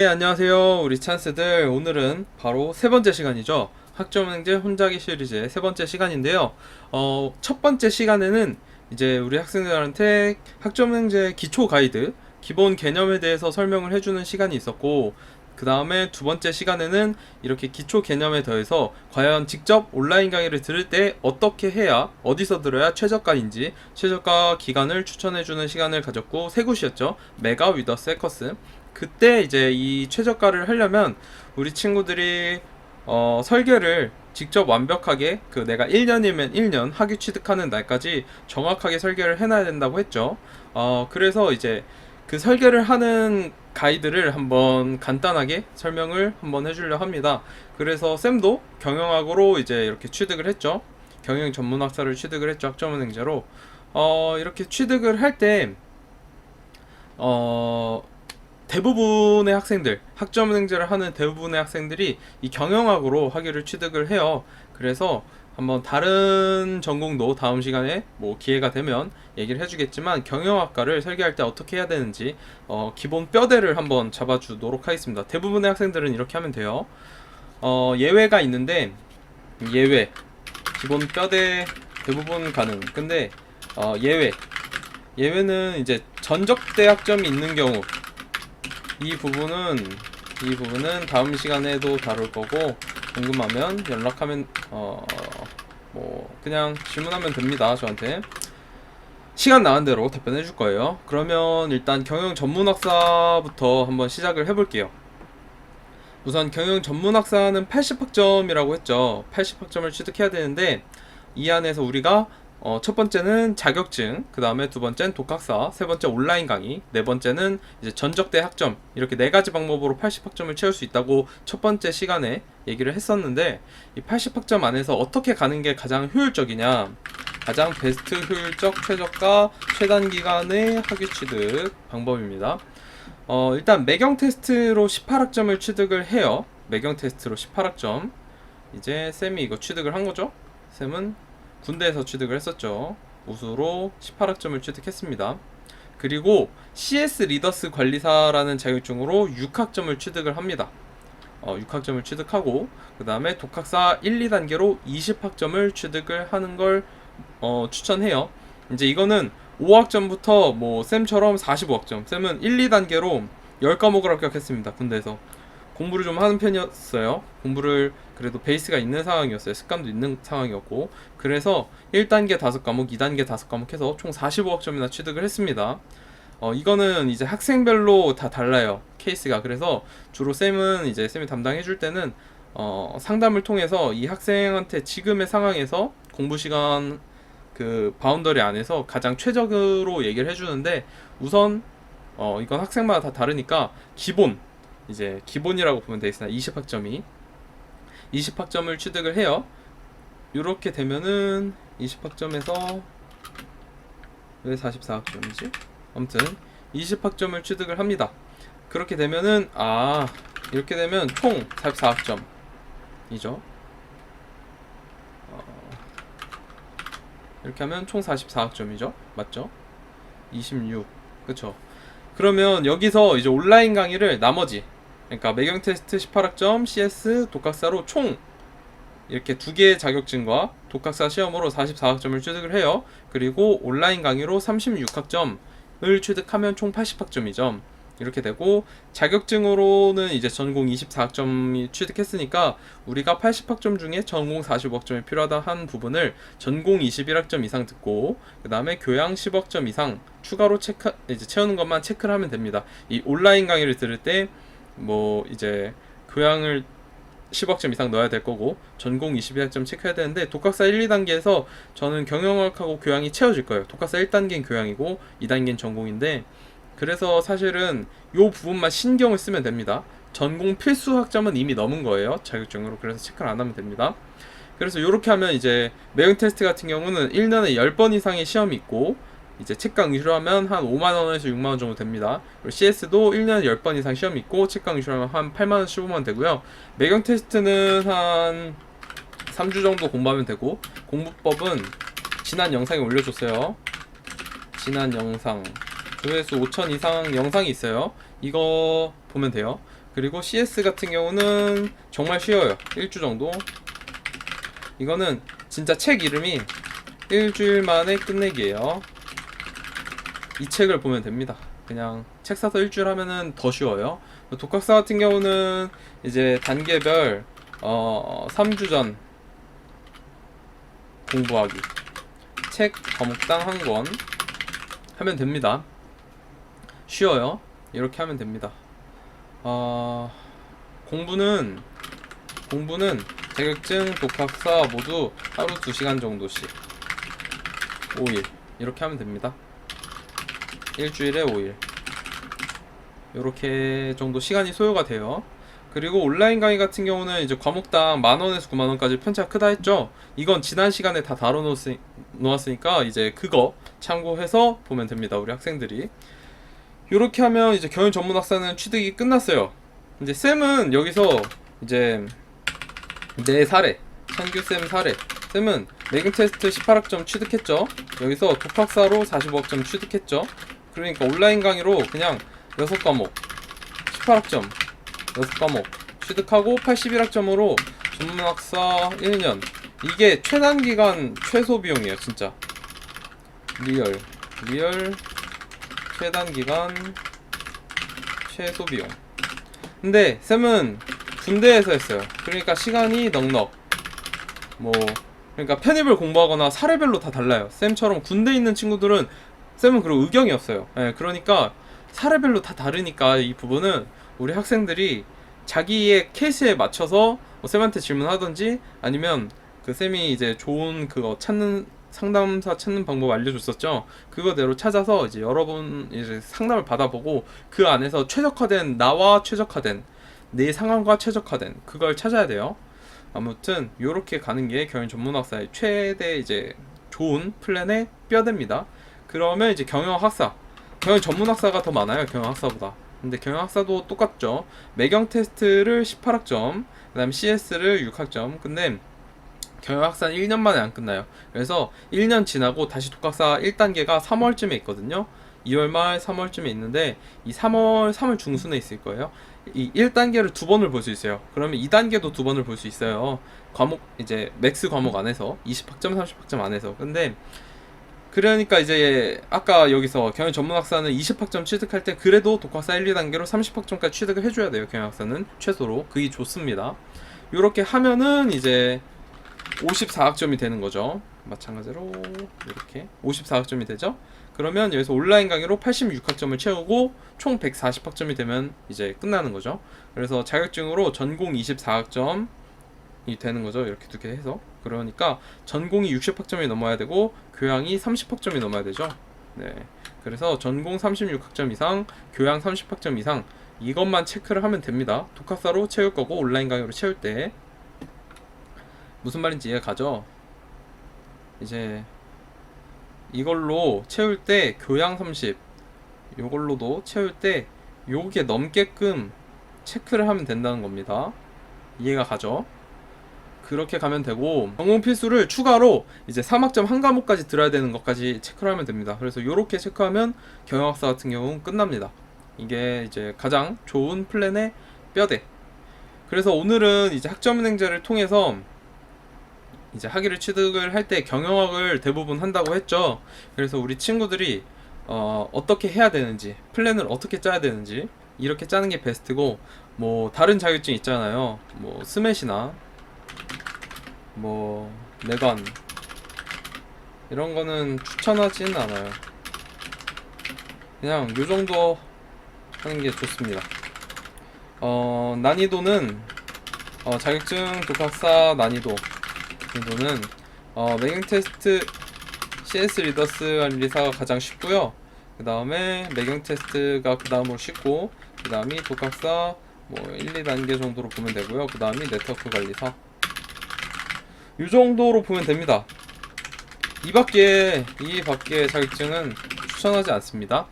네, 안녕하세요. 우리 찬스들. 오늘은 바로 세 번째 시간이죠. 학점은행제 혼자기 시리즈의 세 번째 시간인데요. 첫 번째 시간에는 이제 우리 학생들한테 학점은행제 기초 가이드, 기본 개념에 대해서 설명을 해주는 시간이 있었고, 그 다음에 두 번째 시간에는 이렇게 기초 개념에 더해서 과연 직접 온라인 강의를 들을 때 어떻게 해야, 어디서 들어야 최저가인지, 최저가 기간을 추천해주는 시간을 가졌고, 세 곳이었죠. 메가, 위더, 세커스. 그때 이제 이 최저가를 하려면 우리 친구들이 설계를 직접 완벽하게 그 내가 1년이면 1년 학위 취득하는 날까지 정확하게 설계를 해놔야 된다고 했죠. 그래서 이제 그 설계를 하는 가이드를 한번 간단하게 설명을 한번 해주려 합니다. 그래서 쌤도 경영학으로 이제 이렇게 취득을 했죠. 경영 전문학사를 취득을 했죠. 학점은행제로. 이렇게 취득을 할 때, 어, 대부분의 학생들, 학점은행제를 하는 대부분의 학생들이 이 경영학으로 학위를 취득을 해요. 그래서 한번 다른 전공도 다음 시간에 뭐 기회가 되면 얘기를 해주겠지만 경영학과를 설계할 때 어떻게 해야 되는지 기본 뼈대를 한번 잡아주도록 하겠습니다. 대부분의 학생들은 이렇게 하면 돼요. 예외가 있는데 예외, 기본 뼈대 대부분 가능. 근데 예외는 이제 전적대 학점이 있는 경우 이 부분은 다음 시간에도 다룰 거고, 궁금하면 연락하면 뭐 그냥 질문하면 됩니다. 저한테 시간 나는 대로 답변해 줄 거예요. 그러면 일단 경영 전문학사부터 한번 시작을 해볼게요. 우선 경영 전문학사는 80학점이라고 했죠. 80학점을 취득해야 되는데 이 안에서 우리가 첫 번째는 자격증, 그 다음에 두 번째는 독학사, 세 번째 온라인 강의, 네 번째는 이제 전적대 학점, 이렇게 네 가지 방법으로 80학점을 채울 수 있다고 첫 번째 시간에 얘기를 했었는데, 이 80학점 안에서 어떻게 가는 게 가장 효율적이냐, 가장 베스트 효율적 최저가 최단 기간의 학위 취득 방법입니다. 일단 매경 테스트로 18학점을 취득을 해요. 매경 테스트로 18학점. 이제 쌤이 이거 취득을 한 거죠. 쌤은 군대에서 취득을 했었죠. 우수로 18학점을 취득했습니다. 그리고 CS 리더스 관리사라는 자격증으로 6학점을 취득을 합니다. 6학점을 취득하고 그 다음에 독학사 1, 2단계로 20학점을 취득을 하는 걸 추천해요. 이제 이거는 5학점부터 뭐 쌤처럼 45학점, 쌤은 1, 2단계로 10과목을 합격했습니다. 군대에서 공부를 좀 하는 편이었어요. 공부를 그래도 베이스가 있는 상황이었어요. 습관도 있는 상황이었고, 그래서 1단계 5과목, 2단계 5과목 해서 총 45학점이나 취득을 했습니다. 이거는 이제 학생별로 다 달라요. 케이스가. 그래서 주로 쌤은 이제 쌤이 담당해 줄 때는 상담을 통해서 이 학생한테 지금의 상황에서 공부 시간 그 바운더리 안에서 가장 최적으로 얘기를 해주는데, 우선 이건 학생마다 다 다르니까 이제 기본이라고 보면 되겠으나 20학점을 취득을 해요. 이렇게 되면은 20학점에서 왜 44학점이지? 아무튼 20학점을 취득을 합니다. 그렇게 되면은 이렇게 되면 총 44학점이죠. 이렇게 하면 총 44학점이죠. 맞죠? 26. 그쵸? 그러면 여기서 이제 온라인 강의를 나머지, 그러니까 매경 테스트 18학점, CS 독학사로 총 이렇게 두 개의 자격증과 독학사 시험으로 44학점을 취득을 해요. 그리고 온라인 강의로 36학점을 취득하면 총 80학점이죠. 이렇게 되고, 자격증으로는 이제 전공 24학점이 취득했으니까 우리가 80학점 중에 전공 45학점이 필요하다 한 부분을 전공 21학점 이상 듣고, 그 다음에 교양 10학점 이상 추가로 이제 채우는 것만 체크를 하면 됩니다. 이 온라인 강의를 들을 때 뭐 이제 교양을 10학점 이상 넣어야 될 거고, 전공 22학점 체크해야 되는데, 독학사 1, 2단계에서 저는 경영학하고 교양이 채워질 거예요. 독학사 1단계는 교양이고 2단계는 전공인데, 그래서 사실은 요 부분만 신경을 쓰면 됩니다. 전공 필수 학점은 이미 넘은 거예요, 자격증으로. 그래서 체크를 안 하면 됩니다. 그래서 이렇게 하면 이제 매형 테스트 같은 경우는 1년에 10번 이상의 시험이 있고, 이제 책강 응시로 하면 한 5만원에서 6만원 정도 됩니다. 그리고 CS도 1년에 10번 이상 시험이 있고, 책강 응시로 하면 한 8만원, 15만원 되고요. 매경 테스트는 한 3주 정도 공부하면 되고, 공부법은 지난 영상에 올려줬어요. 지난 영상 조회수 5천 이상 영상이 있어요. 이거 보면 돼요. 그리고 CS 같은 경우는 정말 쉬워요. 1주 정도. 이거는 진짜 책 이름이 일주일 만에 끝내기예요. 이 책을 보면 됩니다. 그냥 책 사서 일주일 하면은 더 쉬워요. 독학사 같은 경우는 이제 단계별 3주 전 공부하기, 책 과목당 한 권 하면 됩니다. 쉬워요. 이렇게 하면 됩니다. 공부는 자격증, 독학사 모두 하루 2시간 정도씩 5일 이렇게 하면 됩니다. 일주일에 5일 이렇게 정도 시간이 소요가 돼요. 그리고 온라인 강의 같은 경우는 이제 과목당 10,000원에서 90,000원까지 편차가 크다 했죠. 이건 지난 시간에 다 다뤄 놓았으니까 이제 그거 참고해서 보면 됩니다. 우리 학생들이 이렇게 하면 이제 경영 전문 학사는 취득이 끝났어요. 이제 쌤은 여기서 이제 내 사례, 찬규쌤 사례, 쌤은 매경 테스트 18학점 취득했죠. 여기서 독학사로 45학점 취득했죠. 그러니까 온라인 강의로 그냥 6과목 18학점 6과목 취득하고 81학점으로 전문학사 1년. 이게 최단기간 최소 비용이에요. 진짜 리얼 최단기간 최소 비용. 근데 쌤은 군대에서 했어요. 그러니까 시간이 넉넉. 그러니까 편입을 공부하거나 사례별로 다 달라요. 쌤처럼 군대에 있는 친구들은 쌤은 그리고 의경이었어요. 그러니까 사례별로 다 다르니까 이 부분은 우리 학생들이 자기의 케이스에 맞춰서 쌤한테 질문하든지 아니면 그 쌤이 이제 좋은 그거 찾는 상담사 찾는 방법 알려줬었죠. 그거대로 찾아서 이제 여러분 이제 상담을 받아보고 그 안에서 최적화된 나와 최적화된 내 상황과 최적화된 그걸 찾아야 돼요. 아무튼 요렇게 가는 게 경영 전문학사의 최대 이제 좋은 플랜의 뼈대입니다. 그러면 이제 경영 전문학사가 더 많아요. 경영학사보다. 근데 경영학사도 똑같죠. 매경 테스트를 18학점, 그 다음에 CS를 6학점. 근데 경영학사는 1년 만에 안 끝나요. 그래서 1년 지나고 다시 독학사 1단계가 3월쯤에 있거든요. 2월 말 3월쯤에 있는데 이 3월 중순에 있을 거예요. 이 1단계를 2번을 볼 수 있어요. 그러면 2단계도 2번을 볼 수 있어요. 과목 이제 맥스 과목 안에서 20학점 30학점 안에서. 근데 그러니까 이제 아까 여기서 경영 전문학사는 20학점 취득할 때 그래도 독학사 1, 2단계로 30학점까지 취득을 해줘야 돼요. 경영학사는 최소로. 그게 좋습니다. 이렇게 하면은 이제 54학점이 되는 거죠. 마찬가지로 이렇게 54학점이 되죠. 그러면 여기서 온라인 강의로 86학점을 채우고 총 140학점이 되면 이제 끝나는 거죠. 그래서 자격증으로 전공 24학점이 되는 거죠. 이렇게 두 개 해서. 그러니까 전공이 60학점이 넘어야 되고 교양이 30학점이 넘어야 되죠. 네. 그래서 전공 36학점 이상, 교양 30학점 이상 이것만 체크를 하면 됩니다. 독학사로 채울 거고 온라인 강의로 채울 때 무슨 말인지 이해가 가죠? 이제 이걸로 채울 때 교양 30 요걸로도 채울 때 요게 넘게끔 체크를 하면 된다는 겁니다. 이해가 가죠? 그렇게 가면 되고 전공 필수를 추가로 이제 3학점 한 과목까지 들어야 되는 것까지 체크를 하면 됩니다. 그래서 요렇게 체크하면 경영학사 같은 경우는 끝납니다. 이게 이제 가장 좋은 플랜의 뼈대. 그래서 오늘은 이제 학점은행제를 통해서 이제 학위를 취득을 할 때 경영학을 대부분 한다고 했죠. 그래서 우리 친구들이 어떻게 해야 되는지, 플랜을 어떻게 짜야 되는지 이렇게 짜는 게 베스트고, 다른 자격증 있잖아요. 스맷이나 내관 이런 거는 추천하지는 않아요. 그냥 요 정도 하는 게 좋습니다. 난이도는 자격증 독학사 난이도는 매경 테스트 CS 리더스 관리사가 가장 쉽고요. 그 다음에 매경 테스트가 그 다음으로 쉽고, 그 다음이 독학사 1, 2단계 정도로 보면 되고요. 그 다음이 네트워크 관리사 이 정도로 보면 됩니다. 이 밖에 자격증은 추천하지 않습니다.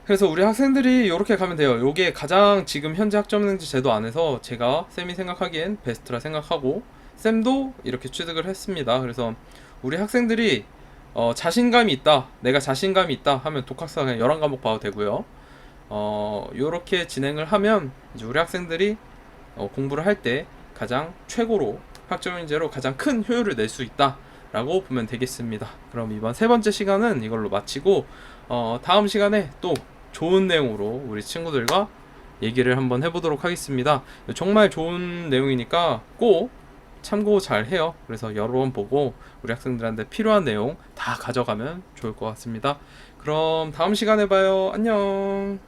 그래서 우리 학생들이 이렇게 가면 돼요. 요게 가장 지금 현재 학점은행제 제도 안에서 제가 쌤이 생각하기엔 베스트라 생각하고, 쌤도 이렇게 취득을 했습니다. 그래서 우리 학생들이 자신감이 있다, 내가 자신감이 있다 하면 독학사 그냥 11과목 봐도 되고요. 요렇게 진행을 하면 이제 우리 학생들이 공부를 할 때 가장 최고로 학점인재로 가장 큰 효율을 낼 수 있다 라고 보면 되겠습니다. 그럼 이번 세 번째 시간은 이걸로 마치고 다음 시간에 또 좋은 내용으로 우리 친구들과 얘기를 한번 해보도록 하겠습니다. 정말 좋은 내용이니까 꼭 참고 잘 해요. 그래서 여러 번 보고 우리 학생들한테 필요한 내용 다 가져가면 좋을 것 같습니다. 그럼 다음 시간에 봐요. 안녕.